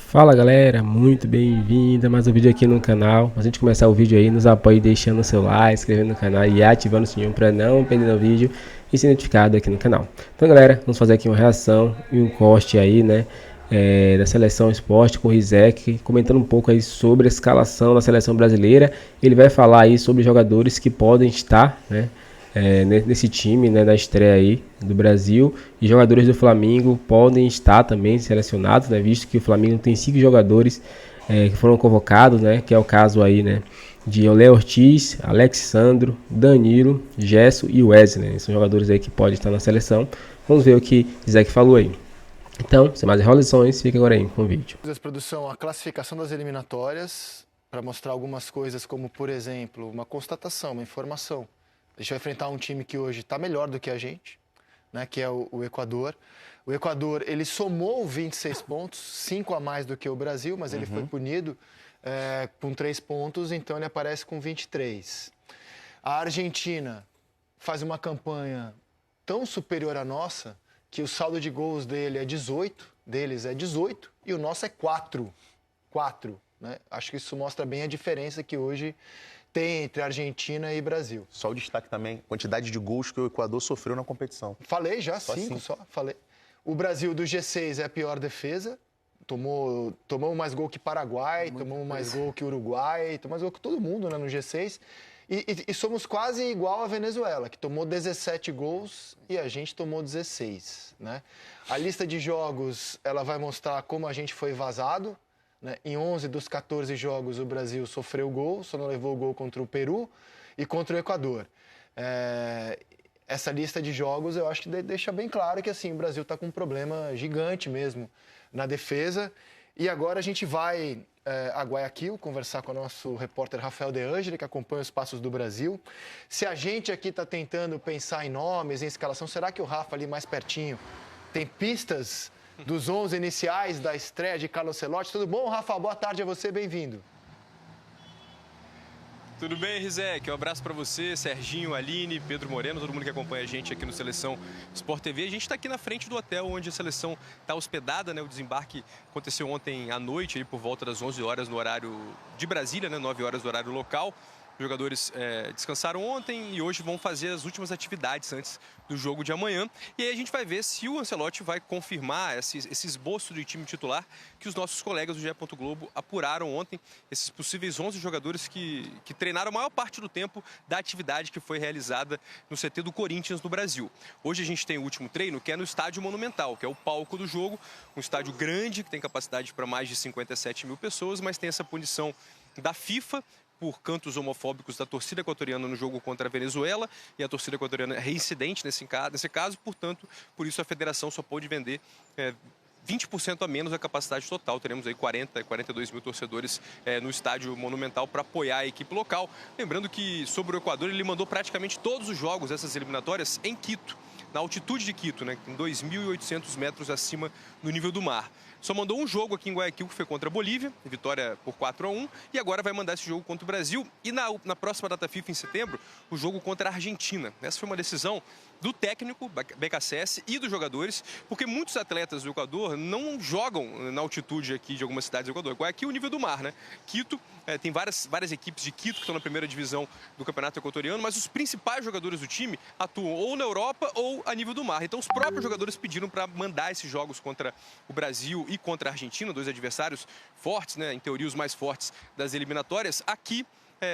Fala galera, muito bem-vinda a mais um vídeo aqui no canal. Antes de começar o vídeo aí, nos apoie deixando o seu like, inscrevendo no canal e ativando o sininho para não perder o vídeo e ser notificado aqui no canal. Então galera, vamos fazer aqui uma reação e um corte aí, né, da Seleção Esporte com o Rizek, comentando um pouco aí sobre a escalação da Seleção Brasileira. Ele vai falar aí sobre jogadores que podem estar, né, nesse time, né, na estreia aí do Brasil, e jogadores do Flamengo podem estar também selecionados, né, visto que o Flamengo tem 5 jogadores que foram convocados, né, que é o caso aí, né, de Léo Ortiz, Alexandro, Danilo, Gesso e Wesley, né, são jogadores aí que podem estar na seleção. Vamos ver o que Zeke falou aí. Então, sem mais enrolações, fica agora aí com o vídeo. Produção, a classificação das eliminatórias, para mostrar algumas coisas como, por exemplo, uma constatação, uma informação. A gente vai enfrentar um time que hoje está melhor do que a gente, né, que é o Equador. O Equador, ele somou 26 pontos, 5 a mais do que o Brasil, mas ele foi punido com 3 pontos, então ele aparece com 23. A Argentina faz uma campanha tão superior à nossa que o saldo de gols deles é 18 e o nosso é 4. Né? Acho que isso mostra bem a diferença que hoje tem entre Argentina e Brasil. Só o destaque também, quantidade de gols que o Equador sofreu na competição. Falei já, 5 só, falei. O Brasil do G6 é a pior defesa, tomou mais gol que Paraguai, tomou mais gol que Uruguai, tomou mais gol que todo mundo, né, no G6. E somos quase igual à Venezuela, que tomou 17 gols e a gente tomou 16, né? A lista de jogos, ela vai mostrar como a gente foi vazado, né? Em 11 dos 14 jogos o Brasil sofreu gol, só não levou gol contra o Peru e contra o Equador. Essa lista de jogos eu acho que deixa bem claro que assim, o Brasil está com um problema gigante mesmo na defesa. E agora a gente vai a Guayaquil conversar com o nosso repórter Rafael De Angeli, que acompanha os passos do Brasil. Se a gente aqui está tentando pensar em nomes, em escalação, será que o Rafa ali mais pertinho tem pistas dos 11 iniciais da estreia de Carlo Ancelotti? Tudo bom, Rafa? Boa tarde a você, bem-vindo. Tudo bem, Rizek? Um abraço para você, Serginho, Aline, Pedro Moreno, todo mundo que acompanha a gente aqui no Seleção Sport TV. A gente está aqui na frente do hotel onde a seleção está hospedada, né? O desembarque aconteceu ontem à noite, aí, por volta das 11 horas no horário de Brasília, né? 9 horas do horário local. Os jogadores descansaram ontem e hoje vão fazer as últimas atividades antes do jogo de amanhã. E aí a gente vai ver se o Ancelotti vai confirmar esse esboço de time titular que os nossos colegas do GE. Globo apuraram ontem. Esses possíveis 11 jogadores que treinaram a maior parte do tempo da atividade que foi realizada no CT do Corinthians no Brasil. Hoje a gente tem o último treino, que é no Estádio Monumental, que é o palco do jogo. Um estádio grande, que tem capacidade para mais de 57 mil pessoas, mas tem essa punição da FIFA por cantos homofóbicos da torcida equatoriana no jogo contra a Venezuela, e a torcida equatoriana é reincidente nesse caso, portanto, por isso a federação só pôde vender 20% a menos da capacidade total. Teremos aí 42 mil torcedores no estádio Monumental para apoiar a equipe local. Lembrando que sobre o Equador ele mandou praticamente todos os jogos dessas eliminatórias em Quito, na altitude de Quito, né, em 2.800 metros acima do nível do mar. Só mandou um jogo aqui em Guayaquil, que foi contra a Bolívia, vitória por 4-1, e agora vai mandar esse jogo contra o Brasil. E na próxima data FIFA, em setembro, o jogo contra a Argentina. Essa foi uma decisão do técnico, BKSS, e dos jogadores, porque muitos atletas do Equador não jogam na altitude aqui de algumas cidades do Equador. Guayaquil é o nível do mar, né? Quito, tem várias equipes de Quito que estão na primeira divisão do campeonato equatoriano, mas os principais jogadores do time atuam ou na Europa ou a nível do mar. Então os próprios jogadores pediram para mandar esses jogos contra o Brasil e contra a Argentina, dois adversários fortes, né, em teoria os mais fortes das eliminatórias, aqui,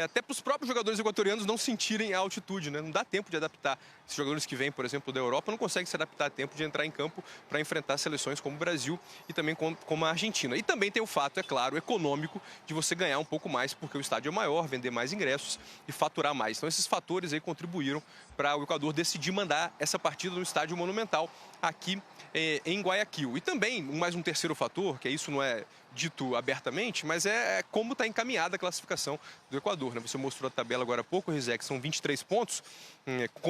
até para os próprios jogadores equatorianos não sentirem a altitude, né? Não dá tempo de adaptar. Esses jogadores que vêm, por exemplo, da Europa, não conseguem se adaptar a tempo de entrar em campo para enfrentar seleções como o Brasil e também como a Argentina. E também tem o fato, é claro, econômico, de você ganhar um pouco mais, porque o estádio é maior, vender mais ingressos e faturar mais. Então esses fatores aí contribuíram para o Equador decidir mandar essa partida no estádio Monumental aqui em Guayaquil. E também, mais um terceiro fator, que isso não é dito abertamente, mas é como está encaminhada a classificação do Equador, né? Você mostrou a tabela agora há pouco, Rizek, são 23 pontos,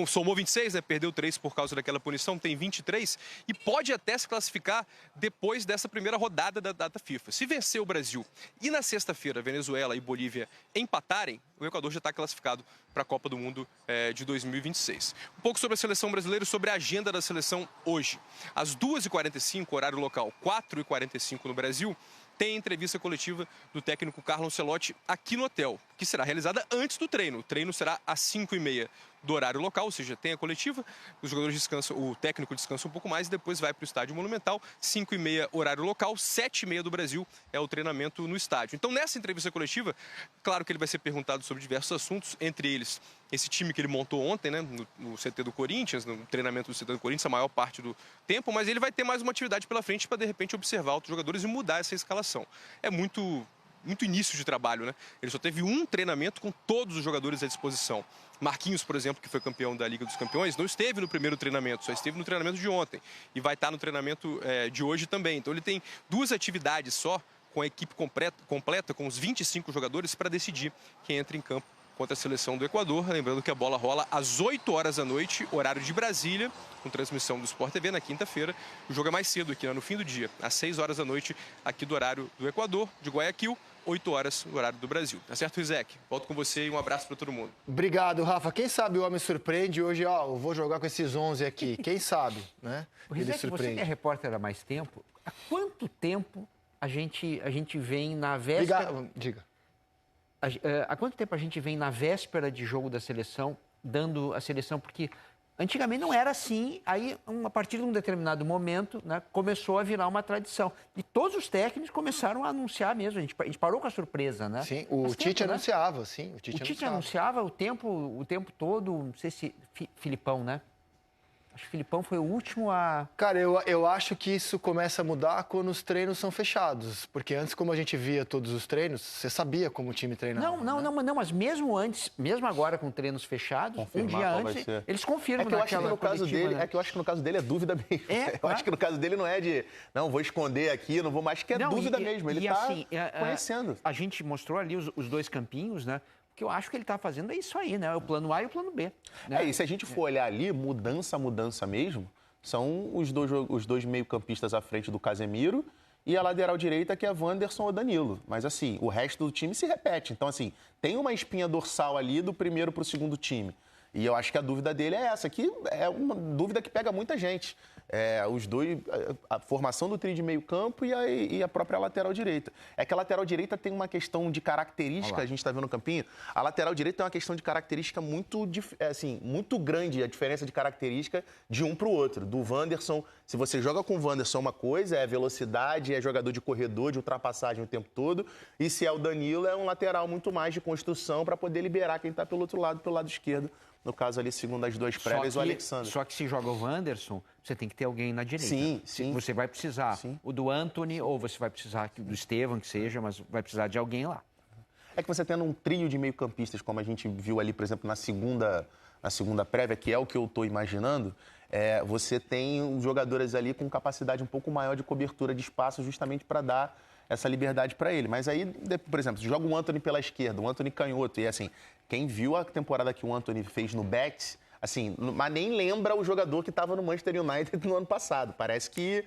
somou 26, né? Perdeu 3 por causa daquela punição, tem 23 e pode até se classificar depois dessa primeira rodada da data FIFA. Se vencer o Brasil e na sexta-feira Venezuela e Bolívia empatarem, o Equador já está classificado para a Copa do Mundo de 2026. Um pouco sobre a seleção brasileira e sobre a agenda da seleção hoje. Às 2h45, horário local, 4h45 no Brasil, tem entrevista coletiva do técnico Carlo Ancelotti aqui no hotel, que será realizada antes do treino. O treino será às 5h30 do horário local, ou seja, tem a coletiva, os jogadores descansam, o técnico descansa um pouco mais e depois vai para o estádio Monumental, 5h30 horário local, 7h30 do Brasil é o treinamento no estádio. Então, nessa entrevista coletiva, claro que ele vai ser perguntado sobre diversos assuntos, entre eles esse time que ele montou ontem, né, no CT do Corinthians, no treinamento do CT do Corinthians, a maior parte do tempo, mas ele vai ter mais uma atividade pela frente para, de repente, observar outros jogadores e mudar essa escalação. É muito início de trabalho, né? Ele só teve um treinamento com todos os jogadores à disposição. Marquinhos, por exemplo, que foi campeão da Liga dos Campeões, não esteve no primeiro treinamento, só esteve no treinamento de ontem. E vai estar no treinamento de hoje também. Então ele tem 2 atividades só, com a equipe completa, com os 25 jogadores, para decidir quem entra em campo contra a seleção do Equador. Lembrando que a bola rola às 8 horas da noite, horário de Brasília, com transmissão do Sport TV na quinta-feira. O jogo é mais cedo aqui, né, no fim do dia, às 6 horas da noite, aqui do horário do Equador, de Guayaquil, 8 horas no horário do Brasil. Tá certo, Rizek? Volto com você e um abraço para todo mundo. Obrigado, Rafa. Quem sabe o homem surpreende hoje, ó, eu vou jogar com esses 11 aqui. Quem sabe, né? O Rizek, você que é repórter há mais tempo, há quanto tempo a gente vem na véspera... Diga. Há quanto tempo a gente vem na véspera de jogo da seleção, dando a seleção, porque antigamente não era assim, aí a partir de um determinado momento, né, começou a virar uma tradição. E todos os técnicos começaram a anunciar mesmo, a gente parou com a surpresa, né? Sim, o Tite anunciava, sim. O Tite anunciava o tempo todo, não sei se Filipão, né? Acho que o Filipão foi o último a... Cara, eu acho que isso começa a mudar quando os treinos são fechados. Porque antes, como a gente via todos os treinos, você sabia como o time treinava. Não, mas mesmo antes, mesmo agora com treinos fechados, confirmar um dia antes, eles confirmam que eu acho que no caso dele, né? É que eu acho que no caso dele é dúvida mesmo. Eu acho que no caso dele não é de, não, vou esconder aqui, não vou mais, que é dúvida mesmo. Ele está assim, conhecendo. A gente mostrou ali os 2 campinhos, né? O que eu acho que ele está fazendo é isso aí, né? O plano A e o plano B. Né? E se a gente for olhar ali, mudança mesmo, são os dois meio-campistas à frente do Casemiro e a lateral direita, que é Wanderson ou Danilo. Mas, assim, o resto do time se repete. Então, assim, tem uma espinha dorsal ali do primeiro para o segundo time. E eu acho que a dúvida dele é essa, que é uma dúvida que pega muita gente. Os dois, a formação do trio de meio campo e a própria lateral direita. É que a lateral direita tem uma questão de característica, a gente está vendo no campinho, a lateral direita tem uma questão de característica muito grande, a diferença de característica de um para o outro. Do Wanderson, se você joga com o Wanderson, uma coisa é velocidade, é jogador de corredor, de ultrapassagem o tempo todo, e se é o Danilo, é um lateral muito mais de construção para poder liberar quem está pelo outro lado, pelo lado esquerdo. No caso ali, segundo as 2 prévias, o Alexandre. Só que se joga o Wanderson, você tem que ter alguém na direita. Sim. Você vai precisar o do Antony, ou você vai precisar do Estevão, que seja, mas vai precisar de alguém lá. É que você tendo um trio de meio-campistas, como a gente viu ali, por exemplo, na segunda prévia, que é o que eu estou imaginando, você tem jogadores ali com capacidade um pouco maior de cobertura de espaço, justamente para dar essa liberdade para ele. Mas aí, por exemplo, se joga o Antony pela esquerda, o Antony canhoto, e assim, quem viu a temporada que o Antony fez no Betis, assim, mas nem lembra o jogador que estava no Manchester United no ano passado. Parece que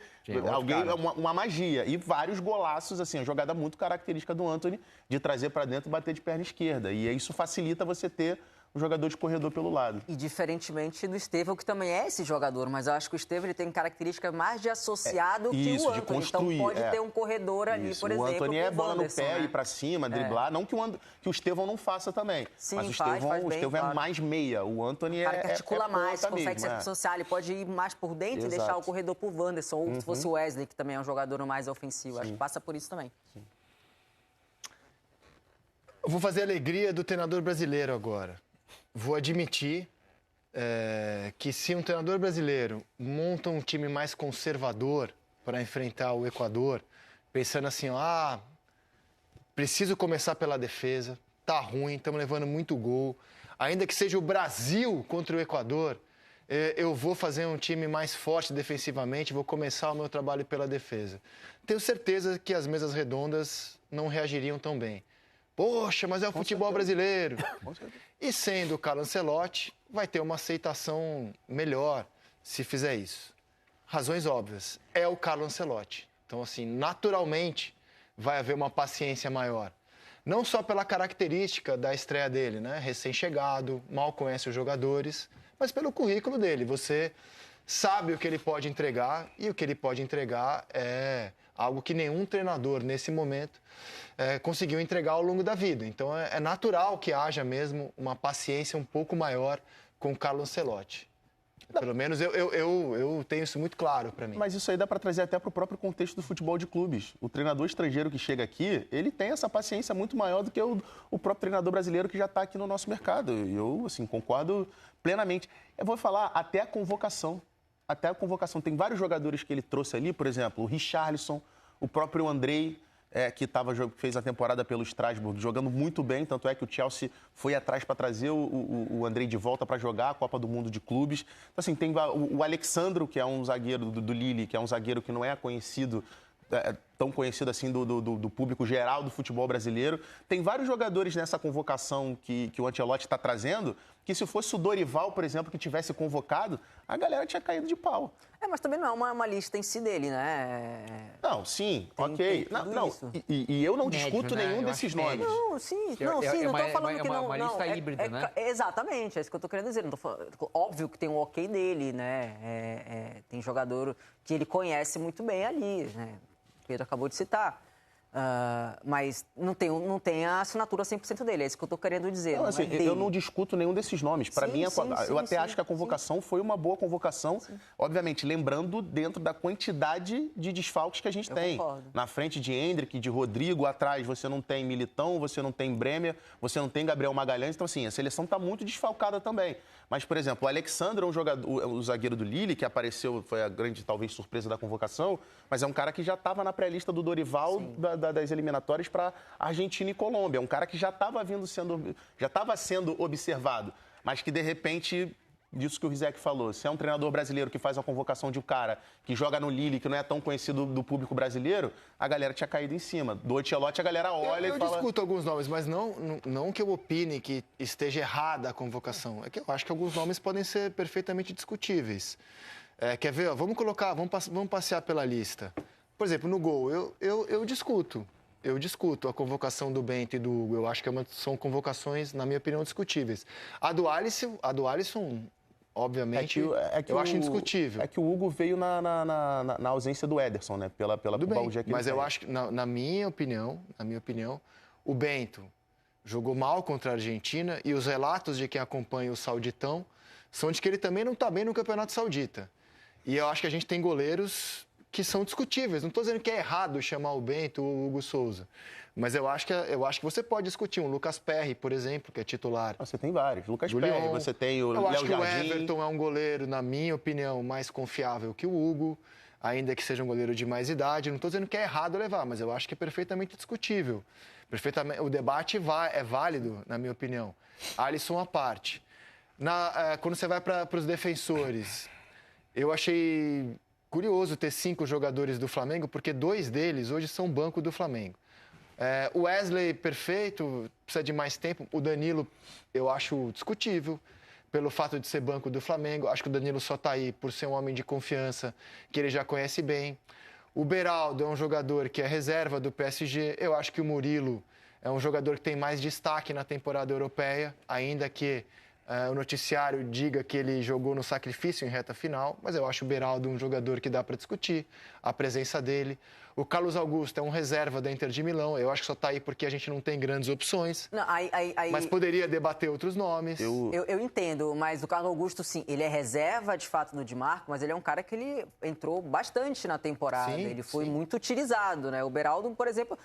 uma magia. E vários golaços, assim, a jogada muito característica do Antony de trazer para dentro e bater de perna esquerda. E isso facilita você ter um jogador de corredor pelo lado. E diferentemente do Estevão, que também é esse jogador, mas eu acho que o Estevão ele tem característica mais de associado que o Antony. De construir, então pode ter um corredor ali, por exemplo. O Antony é bola no pé, ir para cima, driblar. Não que o Estevão não faça também. Sim, mas o Estevão claro. É mais meia. O Antony o cara que articula mais, consegue mesmo, se associar. Ele pode ir mais por dentro e deixar o corredor pro Wanderson. Ou se fosse o Wesley, que também é um jogador mais ofensivo. Acho que passa por isso também. Eu vou fazer a alegria do treinador brasileiro agora. Vou admitir que se um treinador brasileiro monta um time mais conservador para enfrentar o Equador, pensando assim, preciso começar pela defesa, tá ruim, estamos levando muito gol, ainda que seja o Brasil contra o Equador, eu vou fazer um time mais forte defensivamente, vou começar o meu trabalho pela defesa. Tenho certeza que as mesas redondas não reagiriam tão bem. Poxa, mas é o futebol brasileiro. E sendo o Carlo Ancelotti, vai ter uma aceitação melhor se fizer isso. Razões óbvias. É o Carlo Ancelotti. Então, assim, naturalmente, vai haver uma paciência maior. Não só pela característica da estreia dele, né? Recém-chegado, mal conhece os jogadores, mas pelo currículo dele. Você sabe o que ele pode entregar e o que ele pode entregar é algo que nenhum treinador, nesse momento, conseguiu entregar ao longo da vida. Então, é natural que haja mesmo uma paciência um pouco maior com o Carlo Ancelotti. Pelo menos eu tenho isso muito claro para mim. Mas isso aí dá para trazer até para o próprio contexto do futebol de clubes. O treinador estrangeiro que chega aqui, ele tem essa paciência muito maior do que o próprio treinador brasileiro que já está aqui no nosso mercado. Eu, assim, concordo plenamente. Eu vou falar até a convocação. Até a convocação. Tem vários jogadores que ele trouxe ali, por exemplo, o Richarlison, o próprio Andrei, que fez a temporada pelo Strasbourg, jogando muito bem, tanto é que o Chelsea foi atrás para trazer o Andrei de volta para jogar a Copa do Mundo de Clubes. Então, assim, tem o Alexandro, que é um zagueiro do Lille, que é um zagueiro que não é conhecido, tão conhecido assim do público geral do futebol brasileiro. Tem vários jogadores nessa convocação que o Ancelotti está trazendo, que se fosse o Dorival, por exemplo, que tivesse convocado, a galera tinha caído de pau. Mas também não é uma lista em si dele, né? Não, sim, ok. Não, e eu não discuto nenhum desses nomes. Não, sim, não estou falando que não. É uma lista híbrida, né? Exatamente, é isso que eu estou querendo dizer. Não tô falando, óbvio que tem um ok dele, né? Tem jogador que ele conhece muito bem ali, né? O Pedro acabou de citar. Mas não tem a assinatura 100% dele, é isso que eu estou querendo dizer. Não, assim, eu não discuto nenhum desses nomes. Para mim, eu até acho que a convocação foi uma boa convocação, obviamente, lembrando dentro da quantidade de desfalques que a gente tem. Concordo. Na frente de Endrick, de Rodrigo, atrás você não tem Militão, você não tem Bremer, você não tem Gabriel Magalhães, então assim, a seleção está muito desfalcada também. Mas, por exemplo, o Alexandre é um jogador, o zagueiro do Lille, que apareceu, foi a grande, talvez, surpresa da convocação, mas é um cara que já estava na pré-lista do Dorival das eliminatórias para Argentina e Colômbia. É um cara que já estava sendo observado, mas que, de repente, disso que o Rizek falou, se é um treinador brasileiro que faz a convocação de um cara que joga no Lille, que não é tão conhecido do público brasileiro, a galera tinha caído em cima. Do Ancelotti, a galera olha e fala... Eu discuto alguns nomes, mas não que eu opine que esteja errada a convocação. É que eu acho que alguns nomes podem ser perfeitamente discutíveis. Quer ver? Vamos passear pela lista. Por exemplo, no gol, eu discuto. Eu discuto a convocação do Bento e do Hugo. Eu acho que são convocações, na minha opinião, discutíveis. A do Alisson, obviamente, eu acho indiscutível. É que o Hugo veio na ausência do Ederson, né? Pela pubalgia que ele mas eu acho que, na minha opinião, o Bento jogou mal contra a Argentina e os relatos de quem acompanha o Sauditão são de que ele também não está bem no Campeonato Saudita. E eu acho que a gente tem goleiros que são discutíveis. Não estou dizendo que é errado chamar o Bento ou o Hugo Souza. Mas eu acho que você pode discutir um Lucas Perry, por exemplo, que é titular. Você tem vários. Lucas Perry, você tem o Léo Jardim. Eu acho que o Everton é um goleiro, na minha opinião, mais confiável que o Hugo, ainda que seja um goleiro de mais idade. Não estou dizendo que é errado levar, mas eu acho que é perfeitamente discutível. O debate é válido, na minha opinião. Alisson à parte. Quando você vai para os defensores, eu achei curioso ter 5 jogadores do Flamengo, porque 2 deles hoje são banco do Flamengo. O Wesley, perfeito, precisa de mais tempo. O Danilo, eu acho discutível, pelo fato de ser banco do Flamengo. Acho que o Danilo só está aí por ser um homem de confiança, que ele já conhece bem. O Beraldo é um jogador que é reserva do PSG. Eu acho que o Murilo é um jogador que tem mais destaque na temporada europeia, ainda que o noticiário diga que ele jogou no sacrifício em reta final, mas eu acho o Beraldo um jogador que dá para discutir a presença dele. O Carlos Augusto é um reserva da Inter de Milão, eu acho que só está aí porque a gente não tem grandes opções, mas poderia debater outros nomes. Eu entendo, mas o Carlos Augusto, sim, ele é reserva de fato no Di Marco, mas ele é um cara que ele entrou bastante na temporada, ele foi muito utilizado, né? O Beraldo, por exemplo,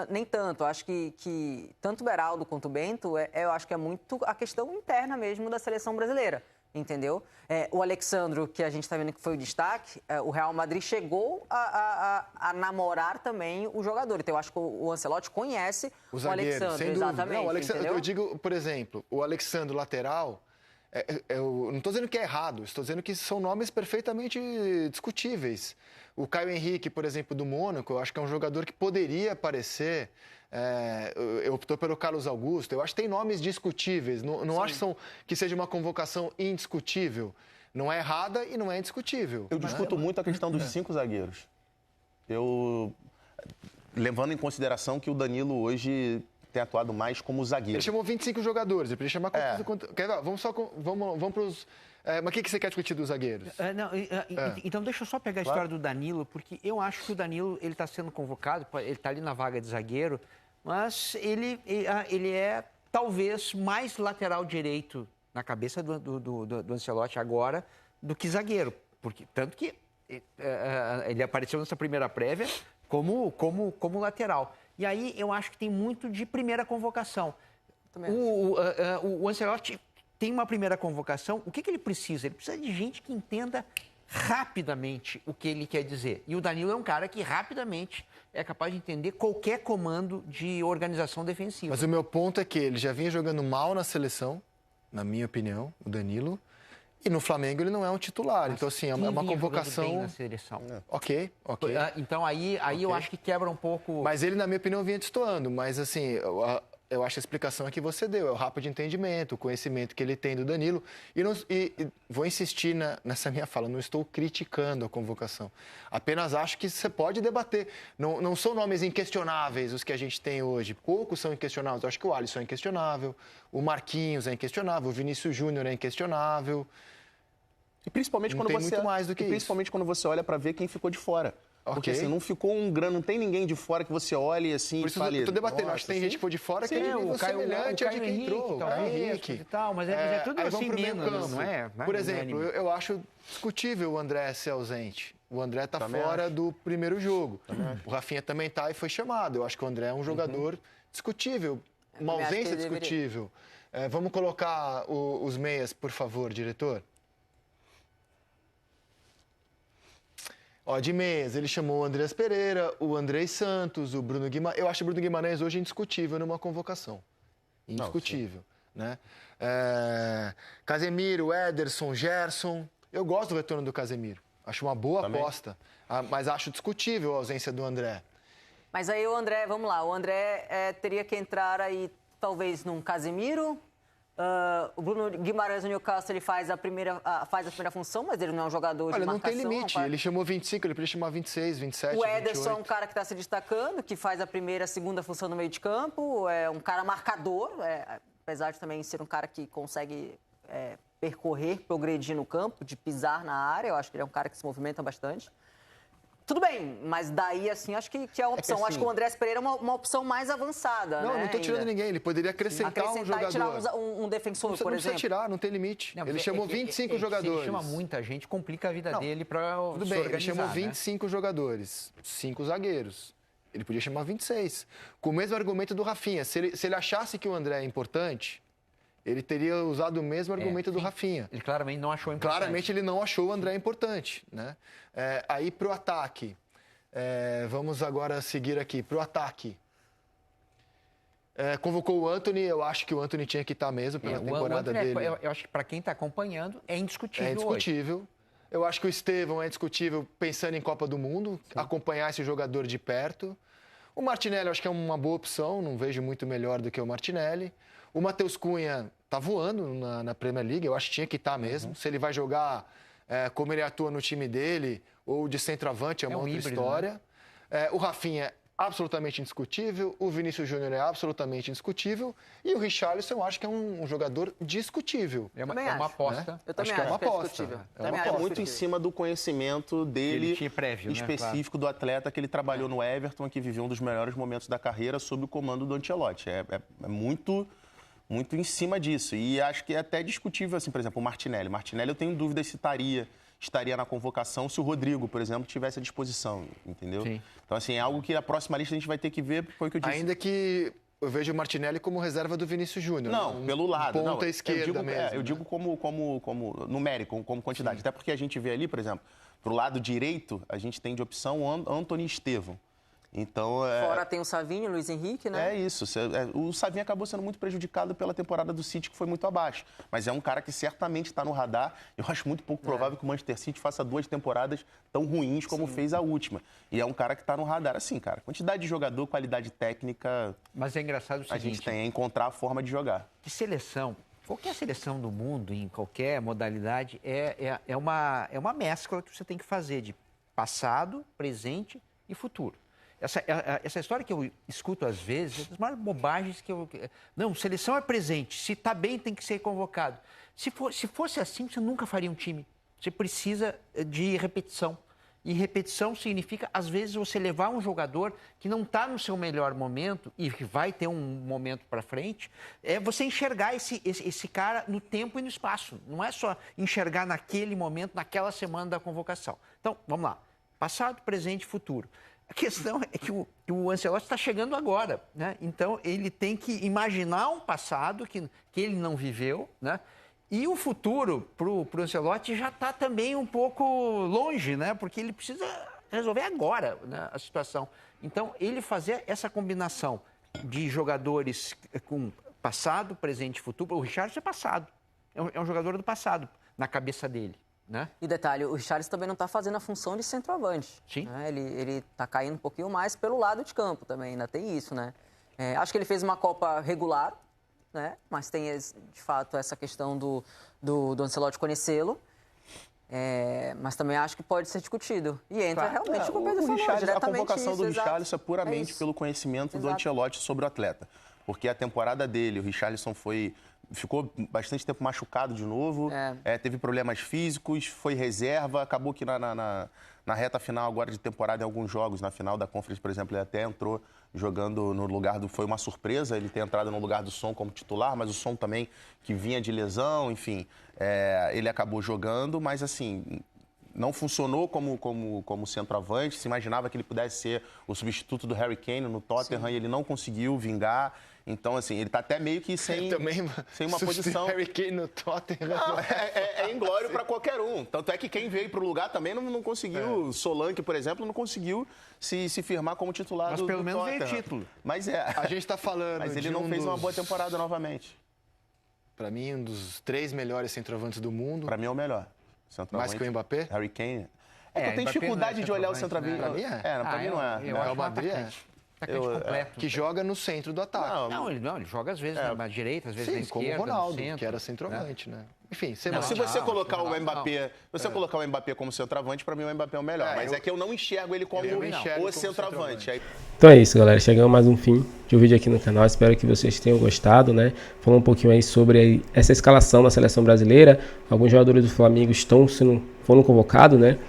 nem tanto. Eu acho que tanto o Beraldo quanto o Bento, eu acho que é muito a questão interna mesmo da seleção brasileira. Entendeu? O Alexandro, que a gente está vendo que foi o destaque, o Real Madrid chegou a namorar também o jogador. Então, eu acho que o Ancelotti conhece o Alexandro. Sem dúvida. Exatamente. Não, o Alexandro, eu digo, por exemplo, o Alexandro lateral, eu não estou dizendo que é errado, estou dizendo que são nomes perfeitamente discutíveis. O Caio Henrique, por exemplo, do Mônaco, eu acho que é um jogador que poderia aparecer. Eu optou pelo Carlos Augusto. Eu acho que tem nomes discutíveis. Não acho que seja uma convocação indiscutível. Não é errada e não é indiscutível. Eu discuto muito a questão dos 5 zagueiros. Levando em consideração que o Danilo hoje tem atuado mais como zagueiro. Ele chamou 25 jogadores, ele podia chamar... Vamos para os... mas o que você quer discutir dos zagueiros? Então, deixa eu só pegar a história do Danilo, porque eu acho que o Danilo ele está sendo convocado, ele está ali na vaga de zagueiro, mas ele é talvez mais lateral direito na cabeça do Ancelotti agora do que zagueiro. Tanto que ele apareceu nessa primeira prévia como lateral. E aí eu acho que tem muito de primeira convocação. O Ancelotti tem uma primeira convocação, o que ele precisa? Ele precisa de gente que entenda rapidamente o que ele quer dizer. E o Danilo é um cara que rapidamente é capaz de entender qualquer comando de organização defensiva. Mas o meu ponto é que ele já vinha jogando mal na seleção, na minha opinião, o Danilo. E no Flamengo ele não é um titular. Mas então, assim, é uma convocação... Bem na seleção. Ok. Então, aí eu acho que quebra um pouco... Mas ele, na minha opinião, vinha destoando. Mas, assim, eu acho que a explicação é que você deu. É o rápido entendimento, o conhecimento que ele tem do Danilo. E vou insistir nessa minha fala. Não estou criticando a convocação. Apenas acho que você pode debater. Não são nomes inquestionáveis os que a gente tem hoje. Poucos são inquestionáveis. Eu acho que o Alisson é inquestionável. O Marquinhos é inquestionável. O Vinícius Júnior é inquestionável. E principalmente quando você muito mais do que principalmente quando você olha para ver quem ficou de fora. Porque assim, não ficou não tem ninguém de fora que você olhe assim e fale... Eu tô debatendo, acho que tem gente que ficou de fora que é nível semelhante a de quem entrou. O Caio Henrique e tal, mas é tudo assim menos, não é? Por exemplo, eu acho discutível o André ser ausente. O André tá fora do primeiro jogo. O Rafinha também tá e foi chamado. Eu acho que o André é um jogador discutível, uma ausência discutível. Vamos colocar os meias, por favor, diretor. De meias, ele chamou o Andrés Pereira, o Andrés Santos, o Bruno Guimarães. Eu acho o Bruno Guimarães hoje indiscutível numa convocação. Indiscutível, né? Casemiro, Ederson, Gerson. Eu gosto do retorno do Casemiro. Acho uma boa aposta, mas acho discutível a ausência do André. Mas aí o André, vamos lá, o André teria que entrar aí talvez num Casemiro. O Bruno Guimarães no Newcastle ele faz a primeira função, mas ele não é um jogador de marcação. Não tem limite. Ele chamou 25, ele podia chamar 26, 27, O Ederson 28. é um cara que está se destacando, que faz a primeira, a segunda função no meio de campo. É um cara marcador, apesar de também ser um cara que consegue percorrer, progredir no campo, de pisar na área. Eu acho que ele é um cara que se movimenta bastante. Tudo bem, mas daí, assim, acho que é uma opção. assim, acho que o Andrés Pereira é uma opção mais avançada, Não estou tirando ninguém. Ele poderia acrescentar um jogador. E tirar um defensor, por exemplo. Não precisa tirar, não tem limite. Ele chamou 25 jogadores. Ele chama muita gente, complica a vida dele para Tudo bem, ele chamou 25 jogadores, 5 zagueiros. Ele podia chamar 26. Com o mesmo argumento do Rafinha. Se ele achasse que o André é importante... Ele teria usado o mesmo argumento do Rafinha. Ele claramente não achou importante. Claramente ele não achou o André importante, né? Aí para o ataque. Vamos agora seguir aqui. Para o ataque. Convocou o Antony. Eu acho que o Antony tinha que estar mesmo pela temporada dele. Eu acho que para quem está acompanhando é indiscutível. É indiscutível. Hoje. Eu acho que o Estevão é indiscutível pensando em Copa do Mundo. Sim. Acompanhar esse jogador de perto. O Martinelli eu acho que é uma boa opção. Não vejo muito melhor do que o Martinelli. O Matheus Cunha está voando na Premier League, eu acho que tinha que estar mesmo. Se ele vai jogar como ele atua no time dele, ou de centroavante, é uma outra híbrido, história. Né? O Rafinha é absolutamente indiscutível, o Vinícius Júnior é absolutamente indiscutível, e o Richarlison eu acho que é um jogador discutível. É uma aposta. Né? Eu também acho que é uma aposta. Discutível. É muito em cima do conhecimento dele prévio, específico, né? Claro. Do atleta que ele trabalhou no Everton, que viveu um dos melhores momentos da carreira sob o comando do Ancelotti. É muito em cima disso. E acho que é até discutível, assim, por exemplo, o Martinelli. Martinelli eu tenho dúvidas se estaria na convocação se o Rodrigo, por exemplo, tivesse à disposição, entendeu? Sim. Então, assim, é algo que a próxima lista a gente vai ter que ver, foi o que eu disse. Ainda que eu vejo o Martinelli como reserva do Vinícius Júnior. Não, pelo lado. Ponta esquerda mesmo. Eu digo como numérico, como quantidade. Sim. Até porque a gente vê ali, por exemplo, pro lado direito, a gente tem de opção o Antony e Estevão. Então, Fora tem o Savinho, o Luiz Henrique, né? É isso. O Savinho acabou sendo muito prejudicado pela temporada do City, que foi muito abaixo. Mas é um cara que certamente está no radar. Eu acho muito pouco provável que o Manchester City faça 2 temporadas tão ruins como fez a última. E é um cara que está no radar. Assim, cara, quantidade de jogador, qualidade técnica... Mas é engraçado o seguinte... A gente tem a encontrar a forma de jogar. Que seleção... Qualquer seleção do mundo, em qualquer modalidade, é uma mescla que você tem que fazer de passado, presente e futuro. Essa história que eu escuto às vezes é das maiores bobagens que eu... Não, seleção é presente. Se está bem, tem que ser convocado. Se fosse assim, você nunca faria um time. Você precisa de repetição. E repetição significa, às vezes, você levar um jogador que não está no seu melhor momento e que vai ter um momento para frente, é você enxergar esse cara no tempo e no espaço. Não é só enxergar naquele momento, naquela semana da convocação. Então, vamos lá. Passado, presente e futuro. A questão é que o Ancelotti está chegando agora, né? Então, ele tem que imaginar um passado que ele não viveu, né? E o futuro para o Ancelotti já está também um pouco longe, né? Porque ele precisa resolver agora, né, a situação. Então, ele fazer essa combinação de jogadores com passado, presente e futuro. O Richarlison é passado. É um jogador do passado na cabeça dele, né? E detalhe, o Richarlison também não está fazendo a função de centroavante. Sim. Né? Ele está caindo um pouquinho mais pelo lado de campo também, ainda tem isso, né? Acho que ele fez uma Copa regular, né? Mas tem, de fato, essa questão do Ancelotti conhecê-lo. Mas também acho que pode ser discutido. E entra realmente o que o Pedro falou, diretamente. A convocação isso, do Richarlison é puramente pelo conhecimento do Ancelotti sobre o atleta. Porque a temporada dele, o Richarlison ficou bastante tempo machucado de novo, teve problemas físicos, foi reserva, acabou que na reta final agora de temporada, em alguns jogos, na final da Conference, por exemplo, ele até entrou jogando no lugar foi uma surpresa ele ter entrado no lugar do Son como titular, mas o Son também que vinha de lesão, enfim, ele acabou jogando, mas assim, não funcionou como centroavante, se imaginava que ele pudesse ser o substituto do Harry Kane no Tottenham. Sim. E ele não conseguiu vingar. Então, assim, ele tá até meio que sem uma posição. Harry Kane no Tottenham. Não, é inglório para qualquer um. Tanto é que quem veio pro lugar também não conseguiu. Solanke, por exemplo, não conseguiu se firmar como titular do Tottenham. Mas pelo menos veio título. Mas a gente tá falando. Mas ele não fez uma boa temporada novamente. Para mim, um dos 3 melhores centroavantes do mundo. Para mim é o melhor. Mais que o Mbappé? Harry Kane. Eu tenho dificuldade de olhar o centroavante. Pra mim pra mim não é. O Real Madrid completo. Que joga no centro do ataque. Não, ele joga às vezes na direita, às vezes na esquerda, como o Ronaldo, no centro, que era centroavante, né? Enfim, se você colocar o Mbappé, colocar o Mbappé como centroavante, para mim o Mbappé é o melhor. Mas é que eu não enxergo ele como o centroavante. Então é isso, galera. Chegamos a mais um fim de um vídeo aqui no canal. Espero que vocês tenham gostado, né? Falando um pouquinho aí sobre essa escalação da seleção brasileira. Alguns jogadores do Flamengo foram convocados, né?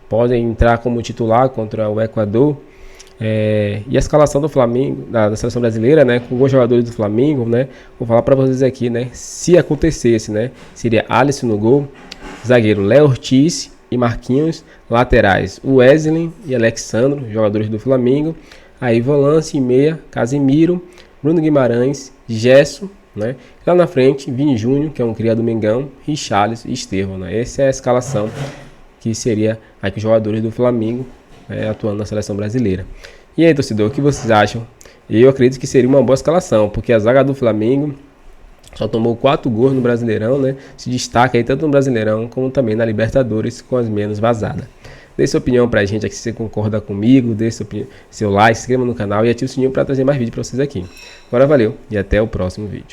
Podem entrar como titular contra o Equador. E a escalação do Flamengo, da seleção brasileira, né, com alguns jogadores do Flamengo, né, vou falar para vocês aqui, né, se acontecesse, né, seria Alisson no gol, zagueiro Léo Ortiz e Marquinhos, laterais Wesley e Alexandro, jogadores do Flamengo, aí volante e meia, Casemiro, Bruno Guimarães, Gerson, né, lá na frente, Vini Júnior, que é um cria do Mengão, Richarlison e Estevão, né, essa é a escalação que seria aqui os jogadores do Flamengo, atuando na seleção brasileira. E aí, torcedor, o que vocês acham? Eu acredito que seria uma boa escalação, porque a zaga do Flamengo só tomou 4 gols no Brasileirão, né? Se destaca aí tanto no Brasileirão como também na Libertadores, com as menos vazadas. Deixe sua opinião pra gente aqui, se você concorda comigo, deixe seu like, se inscreva no canal e ative o sininho para trazer mais vídeo para vocês aqui. Agora valeu e até o próximo vídeo.